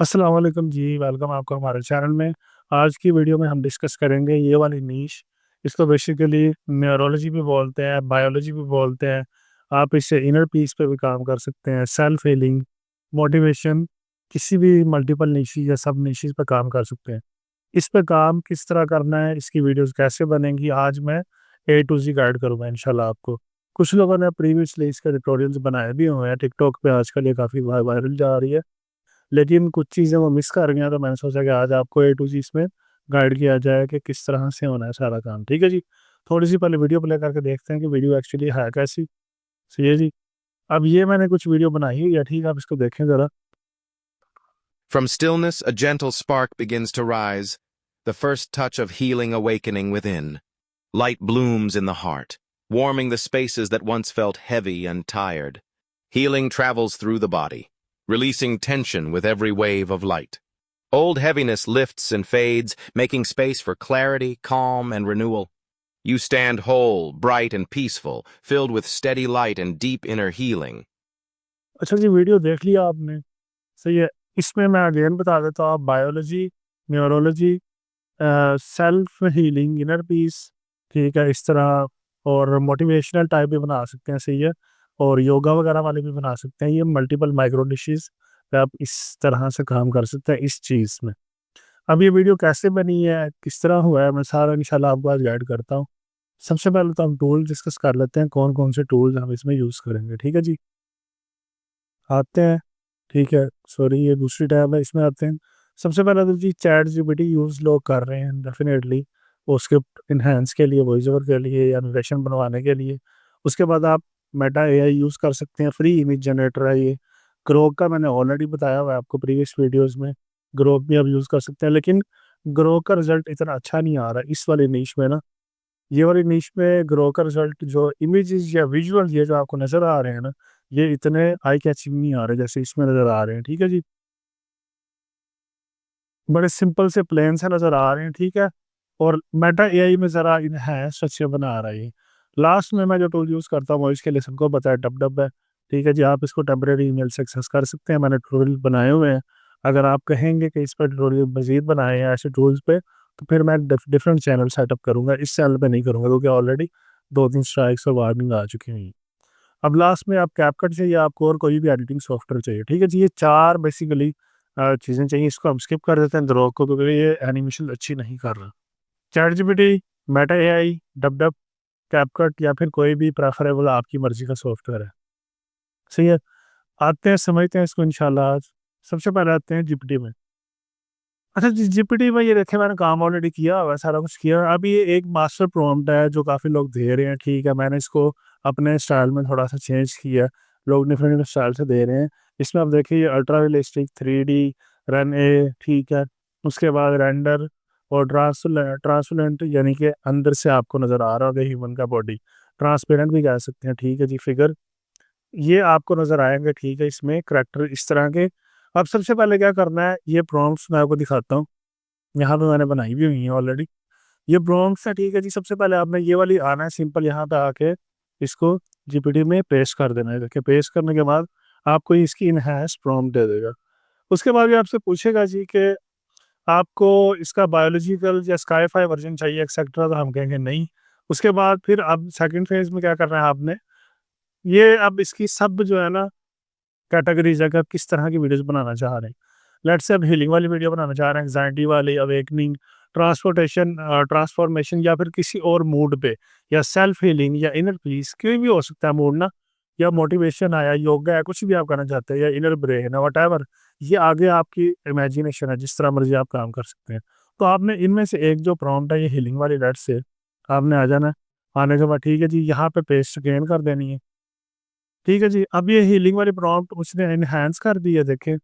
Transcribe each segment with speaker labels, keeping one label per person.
Speaker 1: अस्सलाम वालेकुम जी, वेलकम आपका हमारे चैनल में। आज की वीडियो में हम डिस्कस करेंगे ये वाली नीश। इसको बेसिकली न्यूरोलॉजी भी बोलते हैं, बायोलॉजी भी बोलते हैं। आप इससे इनर पीस पे भी काम कर सकते हैं, सेल्फ हीलिंग, मोटिवेशन, किसी भी मल्टीपल निशेज़ या सब निशेज़ पे काम कर सकते हैं। इस पे काम किस तरह करना है, इसकी वीडियोज़ कैसे बनेंगी, आज मैं ए टू ज़ी गाइड करूँगा इंशाल्लाह आपको। कुछ लोगों ने प्रीवियसली इसके ट्यूटोरियल्स बनाए भी हुए हैं, टिकटॉक पे आजकल ये काफ़ी वायरल जा रही है। लेकिन कुछ चीज़ें वो मिस कर गया, तो मैंने सोचा कि आज आपको ए टू ज़ेड इसमें गाइड किया जाए कि किस तरह से होना है सारा काम। ठीक है जी? थोड़ी-सी पहले वीडियो प्ले करके देखते हैं कि वीडियो एक्चुअली है कैसी? सही है जी। अब ये मैंने कुछ वीडियो बनाई हुई है, ठीक है? आप इसको देखें ज़रा।
Speaker 2: From stillness, a gentle spark begins to rise, the first touch of healing awakening within. Light blooms in the heart, warming the spaces that once felt heavy and tired. Healing travels through the body, releasing tension with every wave of light. Old heaviness lifts and fades, making space for clarity, calm, and renewal. You stand whole, bright, and peaceful, filled with steady light and deep inner healing.
Speaker 1: अच्छा जी, video देख लिया आपने, सही है। इसमें मैं again बता देता हूँ, आप biology, neurology, self healing, inner peace, ठीक है, इस तरह, और मोटिवेशनल टाइप भी बना सकते हैं, सही है, और योगा वगैरह वाले भी बना सकते हैं। ये मल्टीपल माइक्रो डिशेज़ पे आप इस तरह से काम कर सकते हैं इस चीज़ में। अब ये वीडियो कैसे बनी है, किस तरह हुआ है, मैं सारा इंशाल्लाह आपको आज गाइड करता हूँ। सबसे पहले तो हम टूल डिस्कस कर लेते हैं, कौन-कौन से टूल्स हम इसमें यूज़ करेंगे, ठीक है जी? आते हैं, ठीक है, सॉरी ये दूसरी टैब है, इसमें आते हैं। सबसे पहले तो जी चैट जीपीटी यूज़ लोग कर रहे हैं डेफ़िनेटली, वो स्क्रिप्ट एनहांस के लिए, वॉइस ओवर के लिए या नरेशन बनवाने के लिए। उसके बाद आप मेटा एआई यूज़ कर सकते हैं, फ्री इमेज जनरेटर है ये। ग्रोक का मैंने ऑलरेडी बताया हुआ है आपको प्रीवियस वीडियोज़ में, ग्रोक भी आप यूज़ कर सकते हैं, लेकिन ग्रोक का रिज़ल्ट इतना अच्छा नहीं आ रहा है इस वाली नीश में ना। ये वाली नीश में ग्रो का रिज़ल्ट, जो इमेजेस या विजुअल्स ये जो आपको नज़र आ रहे हैं ना, ये इतने आई कैचिंग नहीं आ रहे जैसे इसमें नज़र आ रहे हैं, ठीक है जी? बड़े सिंपल से प्लेन से नज़र आ रहे हैं, ठीक है? और मेटा एआई में ज़रा इन्हांस अच्छे बना रहा है ये। लास्ट में मैं जो टूल यूज़ करता हूँ वो इसके लिए सबको पता है, डब-डब है, ठीक है जी? आप इसको टेम्परेरी ईमेल से एक्सेस कर सकते हैं, मैंने ट्यूटोरियल बनाए हुए हैं। अगर आप कहेंगे कि इस पे ट्यूटोरियल मज़ीद बनाएँ हैं ऐसे टूल्स पे, तो फिर मैं डिफरेंट चैनल सेटअप करूँगा, इस चैनल पे नहीं करूँगा क्योंकि ऑलरेडी 2-3 स्ट्राइक्स और वार्निंग आ चुकी हुई हैं। अब लास्ट में आप कैपकट चाहिए आपको, और कोई भी एडिटिंग सॉफ्टवेयर चाहिए, ठीक है जी? ये 4 बेसिकली चीज़ें चाहिए। इसको हम स्किप कर देते हैं ग्रोक को, क्योंकि ये एनिमेशन अच्छी नहीं कर रहा। ChatGPT, Meta AI, dub-dub, CapCut या फिर कोई भी प्रेफरेबल आपकी मर्ज़ी का सॉफ्टवेयर है। सही है? आते हैं, समझते हैं इसको इंशाल्लाह आज। सबसे पहले आते हैं जीपीटी में। अच्छा जी, जीपीटी में ये देखिए मैंने काम ऑलरेडी किया हुआ है, सारा कुछ किया हुआ है। अब ये एक मास्टर प्रॉम्प्ट है जो काफ़ी लोग दे रहे हैं, ठीक है? मैंने इसको अपने स्टाइल में थोड़ा-सा चेंज किया है। लोग डिफरेंट स्टाइल से दे रहे हैं। इसमें आप देखिए, ये अल्ट्रा रियलिस्टिक, 3D, रन ए, ठीक है? उसके बाद रेंडर और ट्रांसपेरेंट, यानी कि अंदर से आपको नज़र आ रहा होगा ह्यूमन का बॉडी। ट्रांसपेरेंट भी कह सकते हैं, ठीक है जी? फिगर ये आपको नज़र आएँगे, ठीक है? इसमें करैक्टर इस तरह के। अब सबसे पहले क्या करना है, ये प्रॉम्प्ट्स मैं आपको दिखाता हूँ। यहाँ पे मैंने बनाई भी हुई है ऑलरेडी। ये प्रॉम्प्ट्स है, ठीक है जी? सबसे पहले आपने ये वाली आना है, सिंपल यहाँ पे आके इसको जीपीटी में पेस्ट कर देना है। देखिए, पेस्ट करने के बाद आपको इसकी इनहैंस प्रॉम्प्ट दे देगा। उसके बाद ये आपसे पूछेगा जी कि आपको इसका बायोलॉजिकल या स्काई-फाई वर्ज़न चाहिए एक्सेट्रा, तो हम कहेंगे नहीं। उसके बाद फिर अब सेकंड फेज़ में क्या करना है आपने, ये अब इसकी सब जो है ना कैटेगरीज़ है कि आप किस तरह की वीडियोज़ बनाना चाह रहे हैं। लेट्स से आप हीलिंग वाली वीडियो बनाना चाह रहे हैं, एंग्ज़ायटी वाली, अवेकनिंग, ट्रांसफॉर्मेशन, या फिर किसी और मूड पे, या सेल्फ हीलिंग, या इनर पीस, कोई भी हो सकता है मूड ना, या मोटिवेशन आया, योगा है, कुछ भी आप करना चाहते हैं, या इनर ब्रेन है, व्हाटएवर। ये आगे आपकी इमेजिनेशन है, जिस तरह मर्ज़ी आप काम कर सकते हैं। तो आपने इनमें से एक जो प्रॉम्प्ट है, ये हीलिंग वाली, लेट्स से आपने आ जाना है। आने के बाद ठीक है जी, यहाँ पे पेस्ट अगेन कर देनी है। ठीक है जी, अब ये हीलिंग वाली प्रॉम्प्ट उसने एनहांस कर दी है, देखें,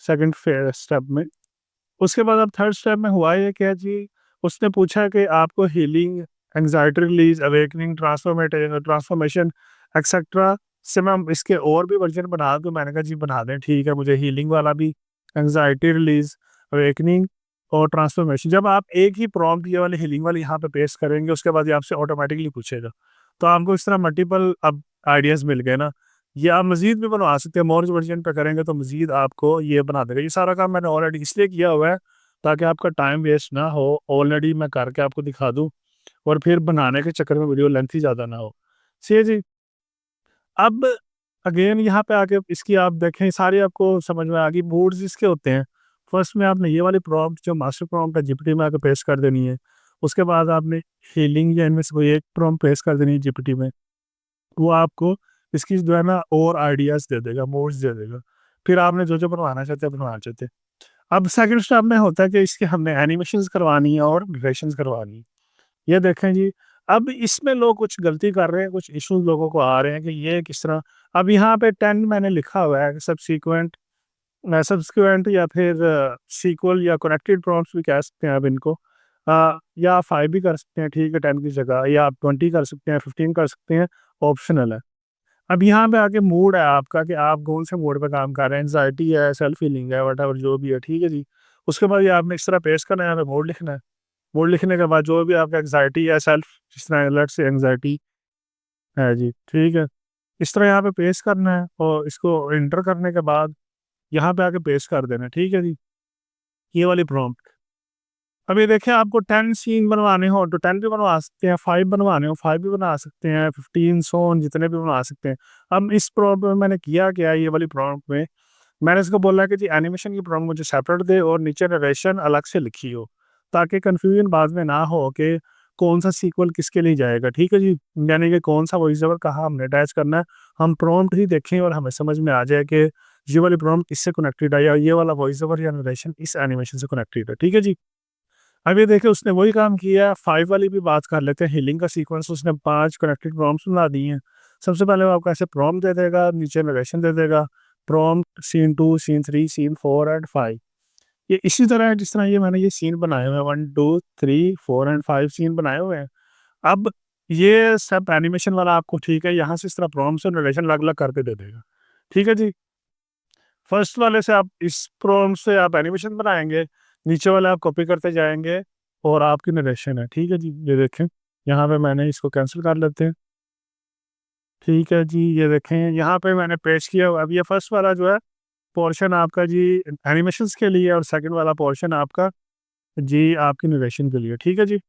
Speaker 1: सेकंड स्टेप में। उसके बाद अब थर्ड स्टेप में हुआ ये क्या जी, उसने पूछा कि आपको healing, anxiety release, awakening, transformation etcetera से मैं इसके और भी वर्जन बना दूं। मैंने कहा जी बना दें, ठीक है, मुझे हीलिंग वाला भी, एंग्जायटी रिलीज, अवेकनिंग और ट्रांसफॉर्मेशन। जब आप एक ही प्रॉम्प्ट ये वाली हीलिंग वाली यहाँ पे पेस्ट करेंगे, उसके बाद ये आपसे ऑटोमेटिकली पूछेगा। तो आपको इस तरह मल्टीपल अब आइडियाज़ मिल गए ना ये आप मज़ीद भी बनवा सकते हैं, मोर वर्जन पे करेंगे तो मज़ीद आपको ये बना देगा। ये सारा काम मैंने ऑलरेडी इसलिए किया हुआ है ताकि आपका टाइम वेस्ट ना हो, ऑलरेडी मैं करके आपको दिखा दूँ और फिर बनाने के चक्कर में वीडियो लेंथ ही ज़्यादा ना हो। सही जी। अब अगेन यहाँ पे आके इसकी आप देखें, सारी आपको समझ में आ गई। मूड्स इसके होते हैं, फर्स्ट में आपने ये वाली प्रॉम्प्ट जो मास्टर प्रॉम्प्ट है जीपीटी में आके पेस्ट कर देनी है। उसके बाद आपने हीलिंग या इनमें से कोई एक प्रॉम्प्ट पेस्ट कर देनी है जीपीटी में। वो आपको इसकी जो है ना और आइडियाज़ दे देगा, मोड्स दे देगा। फिर आपने जो-जो बनवाना चाहते हैं, बनवाना चाहते हैं। अब सेकंड स्टेप में होता है कि इसके हमने एनिमेशंस करवानी है और नरेशंस करवानी है। ये देखें जी, अब इसमें लोग कुछ गलती कर रहे हैं, कुछ इश्यूज़ लोगों को आ रहे हैं कि ये किस तरह। अब यहाँ पे 10 मैंने लिखा हुआ है, सब्सिक्वेंट या फिर सीक्वल या कनेक्टेड प्रॉम्प्ट्स भी कह सकते हैं आप इनको। या 5 भी कर सकते हैं, ठीक है, 10 की जगह, या आप 20 कर सकते हैं, 15 कर सकते हैं, ऑप्शनल है। अब यहाँ पे आके मूड है आपका कि आप कौन से मोड पे काम कर रहे हैं, एंग्जायटी है, सेल्फ हीलिंग है, व्हाटएवर जो भी है, ठीक है जी। उसके बाद ये आपने इस तरह पेस्ट करना है, यहाँ पे मोड लिखना है। मोड लिखने के बाद जो भी आपका एंग्जायटी है, सेल्फ, जिस तरह अलर्ट से एंग्जायटी है जी, ठीक है। इस तरह यहाँ पे पेस्ट करना है और इसको एंटर करने के बाद यहाँ पे आके पेस्ट कर देना है, ठीक है जी। ये वाली प्रॉम्प्ट। अब ये देखें, आपको 10 सीन बनवाने हो तो 10 भी बनवा सकते हैं, 5 बनवाने हो 5 भी बना सकते हैं, 15 सो ऑन जितने भी बना सकते हैं। अब इस प्रॉम्प्ट में मैंने किया क्या है, ये वाली प्रॉम्प्ट में मैंने इसको बोला कि जी एनिमेशन की प्रॉम्प्ट मुझे सेपरेट दे और नीचे नरेशन अलग से लिखी हो, ताकि कन्फ्यूजन बाद में ना हो कि कौन सा सीक्वल किसके लिए जाएगा, ठीक है जी। यानी कि कौन सा वॉइस ओवर कहाँ हमने अटैच करना है, हम प्रॉम्प्ट ही देखें और हमें समझ में आ जाए कि ये वाली प्रॉम्प्ट इससे कनेक्टेड है या ये वाला वॉइस ओवर या नरेशन इस एनिमेशन से कनेक्टेड है, ठीक है जी। अब ये देखिए उसने वही काम किया है। 5 वाली भी बात कर लेते हैं, हीलिंग का सीक्वेंस उसने 5 कनेक्टेड प्रॉम्प्ट्स बना दिए हैं। सबसे पहले वो आपको ऐसे प्रॉम्प्ट दे देगा, नीचे नरेशन दे देगा, prompt scene 2, scene 3, scene 4 and 5। ये इसी तरह है जिस तरह ये मैंने ये सीन बनाए हुए हैं, 1, 2, 3, 4 एंड 5 सीन बनाए हुए हैं। अब ये सब एनिमेशन वाला आपको, ठीक है, यहाँ से इस तरह प्रॉम्प्ट्स और नरेशन अलग-अलग करके दे देगा। ठीक है जी? फर्स्ट वाले से आप इस प्रॉम्प्ट से आप एनिमेशन बनाएँगे, नीचे वाला आप कॉपी करते जाएँगे और आपकी नरेशन है। ठीक है जी? ये देखें, यहाँ पे मैंने इसको कैंसल कर लेते हैं। ठीक है जी, ये देखें यहाँ पे मैंने पेस्ट किया हुआ। अब ये फर्स्ट वाला जो है पोर्शन आपका जी एनिमेशंस के लिए और सेकंड वाला पोर्शन आपका जी आपकी नरेशन के लिए। ठीक है जी?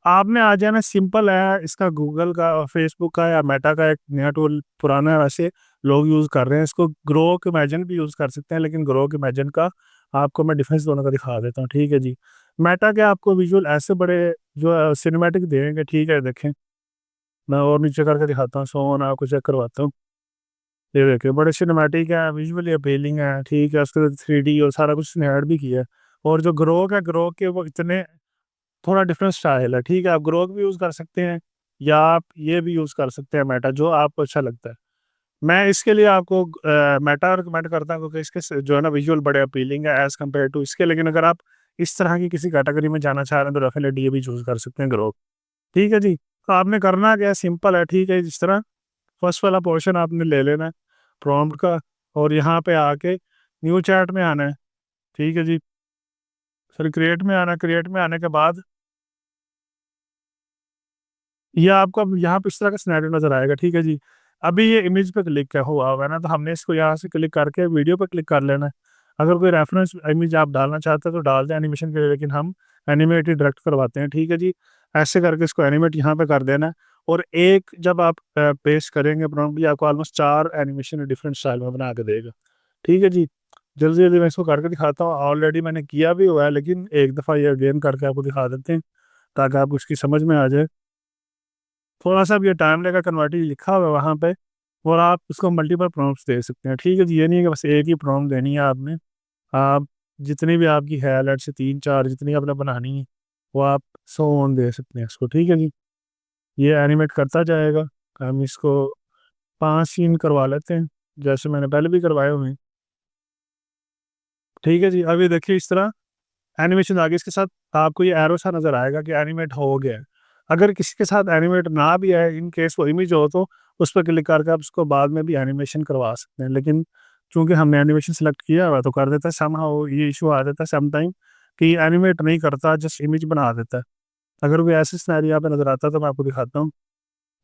Speaker 1: आपने आ जाना, सिंपल है, इसका गूगल का और फेसबुक का या मेटा का एक नया टूल, पुराना है वैसे लोग यूज़ कर रहे हैं इसको। ग्रोक इमेजिन भी यूज़ कर सकते हैं, लेकिन ग्रोक इमेजिन का आपको मैं डिफरेंस दोनों का दिखा देता हूँ, ठीक है जी। मेटा के आपको विजुअल ऐसे बड़े जो सिनेमैटिक देंगे, ठीक है, देखें मैं और नीचे करके दिखाता हूँ, सो ऑन आपको चेक करवाता हूँ। ये देखिए बड़े सिनेमैटिक है, विजुअली अपीलिंग है, ठीक है, उसके 3D और सारा कुछ उसने ऐड भी किया है। और जो ग्रोक है, ग्रोक के वो इतने थोड़ा डिफरेंट स्टाइल है, ठीक है, आप ग्रोक भी यूज़ कर सकते हैं या आप ये भी यूज़ कर सकते हैं मेटा, जो आपको अच्छा लगता है। मैं इसके लिए आपको मेटा रिकमेंड करता हूँ क्योंकि इसके जो है ना विजुअल बड़े अपीलिंग है एज़ कम्पेयर टू इसके। लेकिन अगर आप इस तरह की किसी कैटेगरी में जाना चाह रहे हैं तो डेफिनेटली ये भी चूज़ कर सकते हैं, ग्रोक। ठीक है जी? तो आपने करना क्या है, सिंपल है, ठीक है, जिस तरह फर्स्ट वाला पोर्शन आपने ले लेना है प्रॉम्प्ट का और यहाँ पे आके न्यू चैट में आना है, ठीक है जी? फिर क्रिएट में आना है, क्रिएट में आने के बाद ये आपको अब यहाँ पे इस तरह का सिनेरियो नज़र आएगा, ठीक है जी। अभी ये इमेज पे क्लिक क्या हुआ हुआ है ना, तो हमने इसको यहाँ से क्लिक करके वीडियो पे क्लिक कर लेना है। अगर कोई रेफरेंस इमेज आप डालना चाहते हैं तो डाल दें एनिमेशन के लिए, लेकिन हम एनिमेट ही डायरेक्ट करवाते हैं, ठीक है जी। ऐसे करके इसको एनिमेट यहाँ पे कर देना है और एक जब आप पेस्ट करेंगे प्रॉम्प्ट, ये आपको ऑलमोस्ट 4 एनिमेशन डिफरेंट स्टाइल में बना के देगा, ठीक है जी। जल्दी-जल्दी मैं इसको करके दिखाता हूँ, ऑलरेडी मैंने किया भी हुआ है, लेकिन एक दफ़ा ये अगेन करके आपको दिखा देते हैं, ताकि आपको इसकी समझ में आ जाए। थोड़ा-सा भी ये टाइम लेगा, कन्वर्टिज लिखा हुआ है वहाँ पे और आप उसको मल्टीपल प्रॉम्प्ट्स दे सकते हैं, ठीक है जी। ये नहीं है कि बस एक ही प्रॉम्प्ट देनी है आपने। आप जितनी भी आपकी है, लेट्स से 3-4 जितनी आपने बनानी है, वो आप सो ऑन दे सकते हैं इसको, ठीक है जी। ये एनिमेट करता जाएगा। हम इसको 5 सीन करवा लेते हैं, जैसे मैंने पहले भी करवाए हुए हैं। ठीक है जी, अब ये देखिए इस तरह एनिमेशन आगे इसके साथ आपको ये एरो सा नज़र आएगा कि एनिमेट हो गया है। अगर किसी के साथ एनिमेट ना भी आए, इन केस वो इमेज हो, तो उस पे क्लिक करके आप उसको बाद में भी एनिमेशन करवा सकते हैं। लेकिन चूँकि हमने एनिमेशन सेलेक्ट किया हुआ है तो कर देता है, समहाउ ये इश्यू आ जाता है सम टाइम कि एनिमेट नहीं करता, जस्ट इमेज बना देता है। अगर कोई ऐसी सिनेरियो यहाँ पे नज़र आता है तो मैं आपको दिखाता हूँ।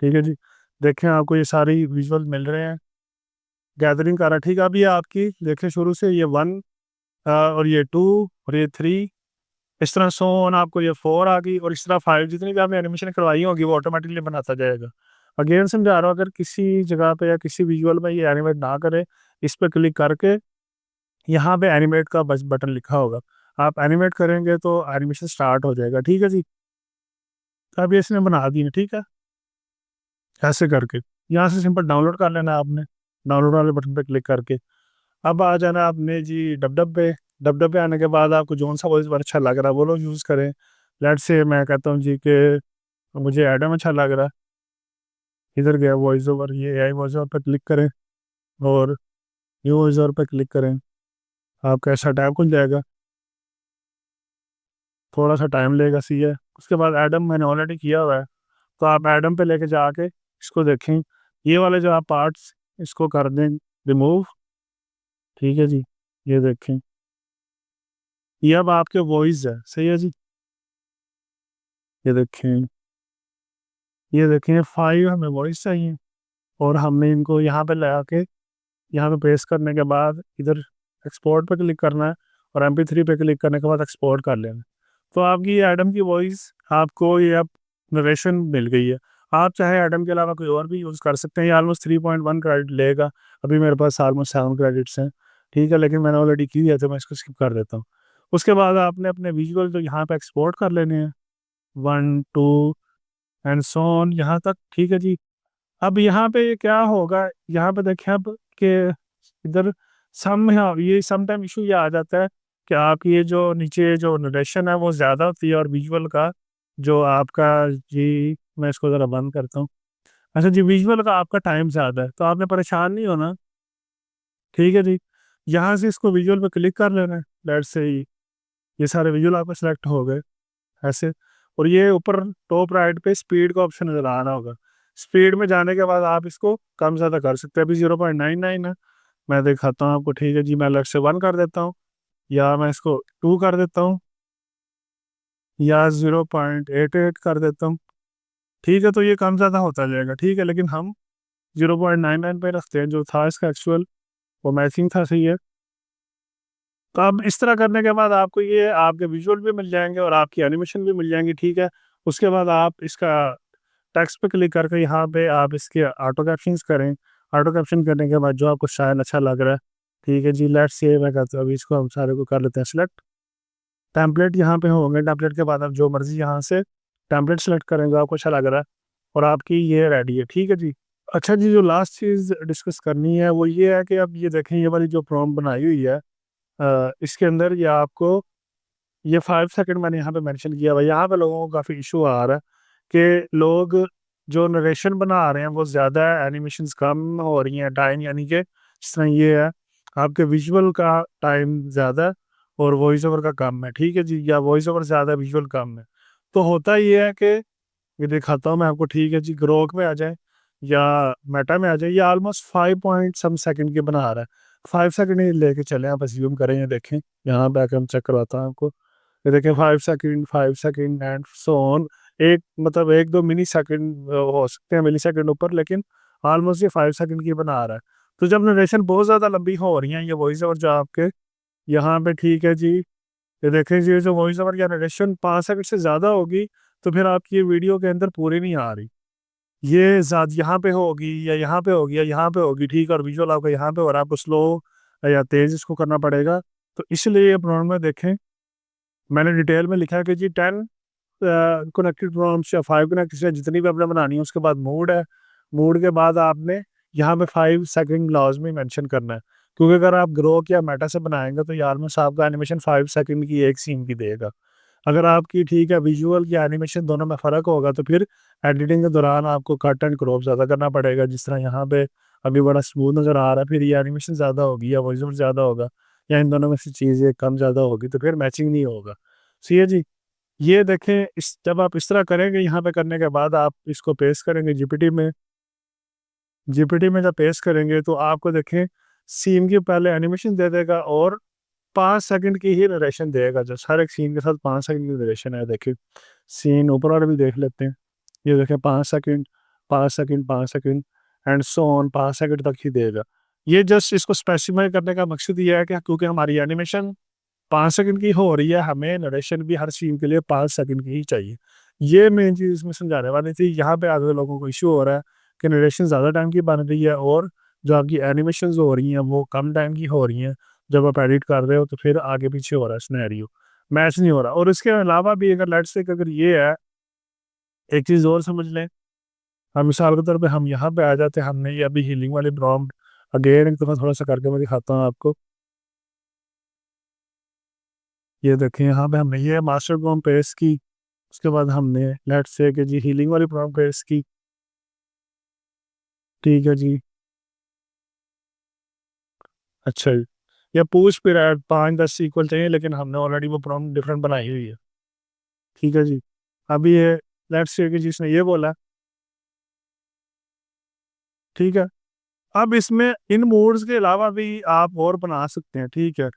Speaker 1: ठीक है जी। देखें आपको ये सारी विजुअल मिल रहे हैं। गैदरिंग कर रहा है, ठीक है। अब ये आपकी देखें शुरू से ये 1 और ये 2 और ये 3, इस तरह सो ऑन, आपको ये 4 आ गई और इस तरह 5, जितनी भी आपने एनिमेशन करवाई होगी वो ऑटोमेटिकली बनाता जाएगा। अगेन समझा रहा हूँ, अगर किसी जगह पे या किसी विजुअल में ये एनिमेट ना करे, इस पर क्लिक करके यहाँ पे एनिमेट का बस बटन लिखा होगा, आप एनिमेट करेंगे तो एनिमेशन स्टार्ट हो जाएगा, ठीक है जी। अब ये इसने बना दी है, ठीक है, ऐसे करके यहाँ से सिंपल डाउनलोड कर लेना है आपने, डाउनलोड वाले बटन पे क्लिक करके। अब आ जाना आपने जी डब पे। डब पे आने के बाद आपको जौन सा वॉइस ओवर अच्छा लग रहा है वो लोग यूज़ करें। लेट से मैं कहता हूँ जी कि मुझे एडम अच्छा लग रहा है, इधर गया वॉइस ओवर, ये एआई वॉइस ओवर पे क्लिक करें और न्यू वॉइस ओवर पे क्लिक करें, आपका ऐसा टाइम खुल जाएगा, थोड़ा सा टाइम लेगा, सी है। उसके बाद एडम मैंने ऑलरेडी किया हुआ है, तो आप एडम पे लेके जाके इसको देखें, ये वाले जो आप पार्ट्स इसको कर दें रिमूव, ठीक है जी। ये देखें, ये अब आपके वॉइस है, सही है जी। ये देखें, ये देखें 5 हमें वॉइस चाहिए और हमने इनको यहाँ पे लगा के यहाँ पे पेस्ट करने के बाद इधर एक्सपोर्ट पे क्लिक करना है और MP3 पे क्लिक करने के बाद एक्सपोर्ट कर लेना है। तो आपकी ये एडम की वॉइस आपको ये अब नरेशन मिल गई है। आप चाहे एडम के अलावा कोई और भी यूज़ कर सकते हैं। ये ऑलमोस्ट 3.1 क्रेडिट लेगा, अभी मेरे पास ऑलमोस्ट 7 क्रेडिट्स हैं, ठीक है, लेकिन मैंने ऑलरेडी की है तो मैं इसको स्किप कर देता हूँ। उसके बाद आपने अपने विजुअल तो यहाँ पे एक्सपोर्ट कर लेने हैं, 1 2 एंड सो ऑन यहाँ तक, ठीक है जी। अब यहाँ पे क्या होगा, यहाँ पे देखें अब कि इधर सम ये सम टाइम इशू ये आ जाता है कि आपकी ये जो नीचे जो नरेशन है वो ज़्यादा होती है और विजुअल का जो आपका जी, मैं इसको ज़रा बंद करता हूँ। अच्छा जी, विजुअल का आपका टाइम ज़्यादा है तो आपने परेशान नहीं होना, ठीक है जी। यहाँ से इसको विजुअल पे क्लिक कर लेना है, लेट्स से ये सारे विजुअल आपके सेलेक्ट हो गए ऐसे। और ये ऊपर टॉप राइट पे स्पीड का ऑप्शन नज़र आ रहा होगा, स्पीड में जाने के बाद आप इसको कम ज़्यादा कर सकते हैं। अभी 0.99 है, मैं दिखाता हूँ आपको, ठीक है जी। मैं अलग से 1 कर देता हूँ या मैं इसको 2 कर देता हूँ या 0.88 कर देता हूँ, ठीक है। तो ये कम ज़्यादा होता जाएगा, ठीक है, लेकिन हम 0.99 पे रखते हैं, जो था इसका एक्चुअल वो मैचिंग था, सही है। तो अब इस तरह करने के बाद आपको ये आपके विजुअल भी मिल जाएंगे और आपकी एनिमेशन भी मिल जाएंगी, ठीक है। उसके बाद आप इसका टेक्स्ट पे क्लिक करके यहाँ पे आप इसके ऑटो कैप्शंस करें। ऑटो कैप्शन करने के बाद जो आपको शायद अच्छा लग रहा है, ठीक है जी, लेट्स से मैं कहता हूँ अभी इसको हम सारे को कर लेते हैं सिलेक्ट। टेम्पलेट यहाँ पे होंगे, टेम्पलेट के बाद आप जो मर्जी यहाँ से टेम्पलेट सेलेक्ट करेंगे, आपको अच्छा लग रहा है और आपकी ये रेडी है, ठीक है जी। अच्छा जी, जो लास्ट चीज़ डिस्कस करनी है वो ये है कि अब ये देखें, ये वाली जो प्रॉम्प्ट बनाई हुई है इसके अंदर ये आपको ये 5 सेकंड मैंने यहाँ पे मेंशन किया हुआ है। यहाँ पे लोगों को काफ़ी इशू आ रहा है कि लोग जो नरेशन बना रहे हैं वो ज़्यादा है, एनिमेशंस कम हो रही हैं टाइम, यानी कि जिस तरह ये है आपके विजुअल का टाइम ज़्यादा है और वॉइस ओवर का कम है, ठीक है जी, या वॉइस ओवर ज़्यादा विजुअल कम है। तो होता ये है कि ये दिखाता हूँ मैं आपको, ठीक है जी। ग्रोक में आ जाए या मेटा में आ जाए, ये ऑलमोस्ट 5 पॉइंट सम सेकंड के बना रहा है। 5 सेकंड ही लेके चले, आप अज्यूम करें, ये देखें, यहाँ पे आकर हम चेक करवाता हूँ आपको। ये देखें 5 सेकंड एंड सो ऑन, एक मतलब 1 2 मिली सेकंड हो सकते हैं, मिली सेकंड ऊपर, लेकिन ऑलमोस्ट ये 5 सेकंड की बना रहा है। तो जब नरेशन बहुत ज़्यादा लंबी हो रही है, ये वॉइस ओवर जो आपके यहाँ पे, ठीक है जी, ये देखें जी, ये जो वॉइस ओवर या नरेशन 5 सेकंड से ज़्यादा होगी तो फिर आपकी ये वीडियो के अंदर पूरी नहीं आ रही, ये यहाँ पे होगी या यहाँ पे होगी या यहाँ पे होगी, ठीक है, और विजुअल आपका यहाँ पे, और आपको स्लो या तेज़ इसको करना पड़ेगा। तो इसलिए ये प्रॉब्लम में देखें, मैंने डिटेल में लिखा है कि जी 10 कनेक्टेड प्रॉम्प्ट्स या 5 कनेक्टेड, जितनी भी आपने बनानी है। उसके बाद मूड है, मूड के बाद आपने यहाँ पे 5 सेकंड लाजमी मेंशन करना है, क्योंकि अगर आप ग्रोक या मेटा से बनाएंगे तो यार में आपका एनिमेशन 5 सेकंड की एक सीन की देगा। अगर आपकी, ठीक है, विजुअल या एनिमेशन दोनों में फ़र्क होगा तो फिर एडिटिंग के दौरान आपको कट एंड क्रॉप ज़्यादा करना पड़ेगा। जिस तरह यहाँ पे अभी बड़ा स्मूथ नज़र आ रहा है, फिर ये एनिमेशन ज़्यादा होगी या वॉइस ओवर ज़्यादा होगा या इन दोनों में से चीज़ एक कम ज़्यादा होगी तो फिर मैचिंग नहीं होगा। सही है जी। ये देखें, इस जब आप इस तरह करेंगे, यहाँ पे करने के बाद आप इसको पेस्ट करेंगे जीपीटी में। जीपीटी में जब पेस्ट करेंगे तो आपको देखें सीन के पहले एनिमेशन दे देगा और 5 सेकंड की ही नरेशन देगा, जो हर एक सीन के साथ 5 सेकंड की नरेशन है। देखिए सीन ऊपर वाले भी देख लेते हैं, ये देखें 5 second, 5 second, 5 second and so on, 5 second तक ही देगा। ये जस्ट इसको स्पेसिफाई करने का मकसद ये है कि क्योंकि हमारी एनिमेशन 5 सेकंड की हो रही है, हमें नरेशन भी हर सीन के लिए 5 सेकंड की ही चाहिए। ये मेन चीज़ इसमें समझाने वाली थी। यहाँ पे आगे लोगों को इशू हो रहा है कि नरेशन ज़्यादा टाइम की बन रही है और जो आपकी एनिमेशन हो रही हैं वो कम टाइम की हो रही हैं। जब आप एडिट कर रहे हो तो फिर आगे पीछे हो रहा है सिनेरियो, मैच नहीं हो रहा। और इसके अलावा भी अगर लेट्स से अगर ये है, एक चीज़ और समझ लें। हम मिसाल के तौर पे हम यहाँ पे आ जाते हैं, हमने ये अभी हीलिंग वाली प्रॉम्प्ट अगेन एक दफ़ा थोड़ा सा करके मैं दिखाता हूँ आपको। ये देखें यहाँ पे हमने ये मास्टर प्रॉम्प्ट पेस्ट की, उसके बाद हमने लेट्स से कि जी हीलिंग वाली प्रॉम्प्ट पेस्ट की, ठीक है जी। अच्छा जी, या पूछ भी रहा है 5-10 इक्वल चाहिए, लेकिन हमने ऑलरेडी वो प्रॉम्प्ट डिफरेंट बनाई हुई है, ठीक है जी। अभी ये लेट्स से कि जिसने ये बोला, ठीक है। अब इसमें इन मोड्स के अलावा भी आप और बना सकते हैं, ठीक है।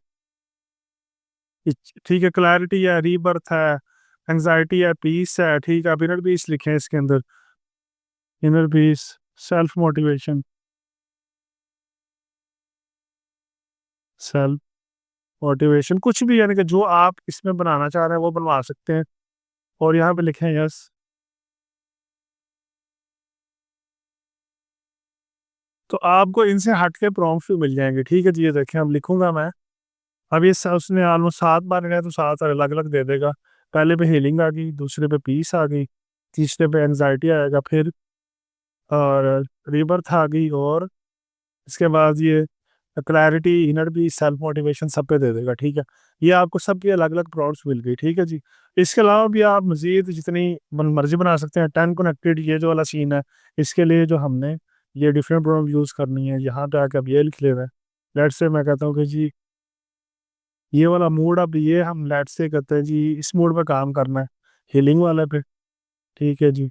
Speaker 1: ठीक है, क्लैरिटी है, रीबर्थ है, एंजाइटी है, पीस है, ठीक है। आप इनर पीस लिखे हैं इसके अंदर, inner peace, self motivation, self motivation, कुछ भी यानी कि जो आप इसमें बनाना चाह रहे हैं वो बनवा सकते हैं। और यहाँ पे लिखें यस। तो आपको इनसे हट के प्रॉम्प्ट्स भी मिल जाएंगे, ठीक है जी। ये देखें, अब लिखूंगा मैं। अब ये उसने ऑलमोस्ट 7 बार लिखा है तो 7 अलग अलग दे देगा। पहले पे हीलिंग आ गई, दूसरे पे पीस आ गई, तीसरे पे एंजाइटी आएगा, फिर और रीबर्थ आ गई, और इसके बाद ये clarity, inner peace, self motivation सब पे दे देगा, ठीक है। ये आपको सबकी अलग अलग प्रॉम्प्ट्स मिल गई, ठीक है जी। इसके अलावा भी आप मजीद जितनी मर्जी बना सकते हैं। 10 कनेक्टेड ये जो वाला सीन है, इसके लिए जो हमने ये डिफरेंट प्रॉम्प्ट यूज़ करनी है, यहाँ पे आके अब ये लिख ले रहे हैं। लेट्स से मैं कहता हूँ कि जी ये वाला मूड, अब ये हम लेट्स से कहते हैं जी इस मूड पे काम करना है, हीलिंग वाले पे, ठीक है जी।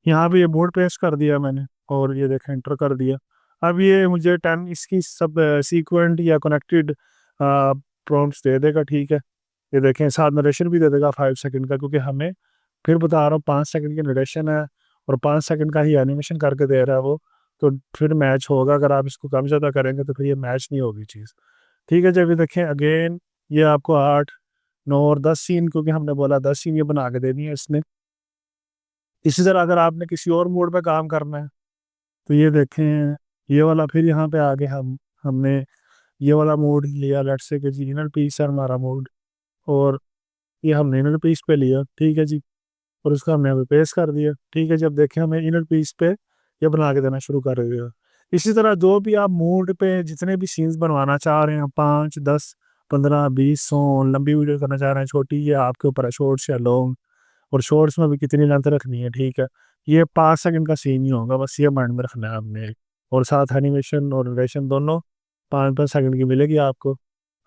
Speaker 1: यहाँ पे ये मूड पेस्ट कर दिया मैंने, और ये देखें एंटर कर दिया। अब ये मुझे 10 इसकी सब सीक्वेंट या कनेक्टेड प्रॉम्प्ट्स दे देगा, ठीक है। ये देखें साथ नरेशन भी दे देगा 5 सेकंड का, क्योंकि हमें फिर बता रहा हूँ 5 सेकंड की नरेशन है और 5 सेकंड का ही एनिमेशन करके दे रहा है वो। तो फिर मैच होगा, अगर आप इसको कम ज़्यादा करेंगे तो फिर ये मैच नहीं होगी चीज़, ठीक है। जब ये देखें अगेन, ये आपको 8, 9 और 10 सीन, क्योंकि हमने बोला 10 सीन ये बना के देनी है इसने। इसी तरह अगर आपने किसी और मोड पे काम करना है तो ये देखें, ये वाला फिर यहाँ पे आगे हमने ये वाला मोड लिया, लेट्स से कि जी इनर पीस है हमारा मोड, और ये हमने इनर पीस पे लिया, ठीक है जी। और उसको हमने यहाँ पे पेस्ट कर दिया, ठीक है। जब देखें हमें इनर पीस पे ये बना के देना शुरू कर दिया। इसी तरह जो भी आप मूड पे जितने भी सीन्स बनवाना चाह रहे हैं, 5, 10, 15, 20, 100, लंबी वीडियो करना चाह रहे हैं, छोटी, ये आपके ऊपर है, शॉर्ट्स या लॉन्ग। और शॉर्ट्स में भी कितनी लेंथ रखनी है, ठीक है। ये 5 सेकंड का सीन ही होगा, बस ये माइंड में रखना है आपने। और साथ एनिमेशन और नरेशन दोनों 5-5 सेकंड की मिलेगी आपको।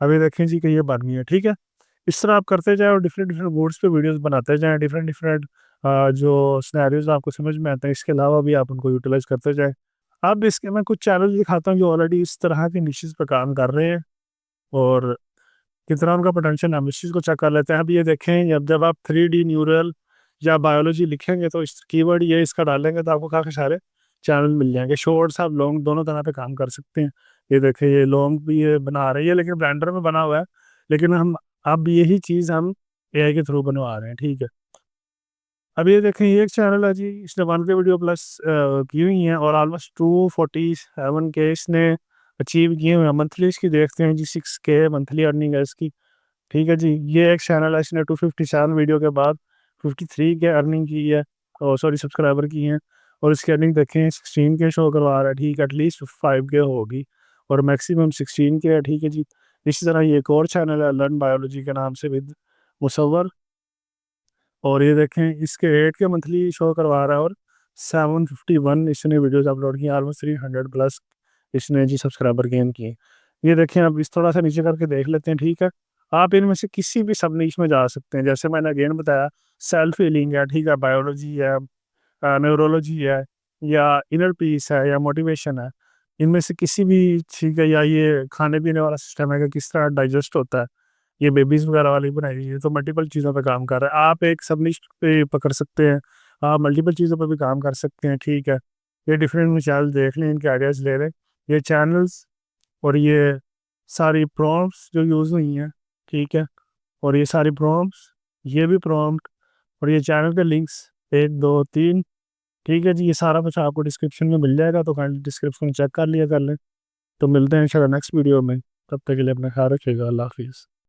Speaker 1: अभी देखें जी कि ये बन गई है, ठीक है। इस तरह आप करते जाएं और डिफरेंट डिफरेंट बोर्ड्स पे वीडियोस बनाते जाएं, डिफरेंट डिफरेंट जो सिनेरियोज आपको समझ में आते हैं, इसके अलावा भी आप उनको यूटिलाइज करते जाएं। अब इसके मैं कुछ चैनल दिखाता हूँ जो ऑलरेडी इस तरह के निशेस पे काम कर रहे हैं, और कितना उनका पोटेंशियल है, हम इस चीज़ को चेक कर लेते हैं। अब ये देखें, जब आप 3D न्यूरल या बायोलॉजी लिखेंगे तो इस कीवर्ड ये इसका डालेंगे तो आपको काफ़ी सारे चैनल मिल जाएंगे। शॉर्ट्स आप लॉन्ग दोनों तरह पे काम कर सकते हैं। ये देखें, ये लॉन्ग भी ये बना रही है लेकिन ब्लेंडर में बना हुआ है, लेकिन हम अब यही चीज़ हम AI के थ्रू बनवा रहे हैं, ठीक है। अब ये देखें, ये एक चैनल है जी, इसने 1K वीडियो प्लस की हुई हैं और ऑलमोस्ट 247K इसने अचीव किए हुए हैं। मंथली इसकी देखते हैं जी, 6K मंथली अर्निंग है इसकी, ठीक है जी। ये एक चैनल है, इसने 257 वीडियो के बाद 53 के अर्निंग की है, और सॉरी सब्सक्राइबर की हैं। और इसकी अर्निंग देखें 16K शो करवा रहा है, ठीक है। एटलीस्ट 5K होगी और मैक्सिमम 16K है, ठीक है जी। इसी तरह ये एक और चैनल है लर्न बायोलॉजी के नाम से, विद मुसव्वर। और ये देखें, इसके 8K मंथली शो करवा रहा है और 751 इसने वीडियोस अपलोड की, ऑलमोस्ट 300 प्लस इसने जी सब्सक्राइबर गेन किए। ये देखें, अब इस थोड़ा सा नीचे करके देख लेते हैं, ठीक है। आप इनमें से किसी भी सब नीच में जा सकते हैं, जैसे मैंने अगेन बताया, सेल्फ हीलिंग है, ठीक है, बायोलॉजी है, न्यूरोलॉजी है, या इनर पीस है, या मोटिवेशन है। इनमें से किसी भी, ठीक है, या ये खाने पीने वाला सिस्टम है कि किस तरह डाइजेस्ट होता है, ये बेबीज वगैरह वाली बनाई हुई है। तो मल्टीपल चीज़ों पे काम कर रहा है। आप एक सब निश पे पकड़ सकते हैं, आप मल्टीपल चीज़ों पे भी काम कर सकते हैं, ठीक है। ये डिफरेंट मिसाल देख लें, इनके आइडियाज़ ले लें। ये चैनल्स और ये सारी प्रॉम्प्ट्स जो यूज़ हुई हैं, ठीक है, और ये सारी प्रॉम्प्ट्स, ये भी प्रॉम्प्ट और ये चैनल के लिंक्स 1 2 3, ठीक है जी, ये सारा कुछ आपको डिस्क्रिप्शन में मिल जाएगा, तो काइंडली डिस्क्रिप्शन चेक कर लिया कर लें। तो मिलते हैं इंशाल्लाह नेक्स्ट वीडियो में, तब तक के लिए अपना ख्याल रखिएगा। अल्लाह हाफिज़।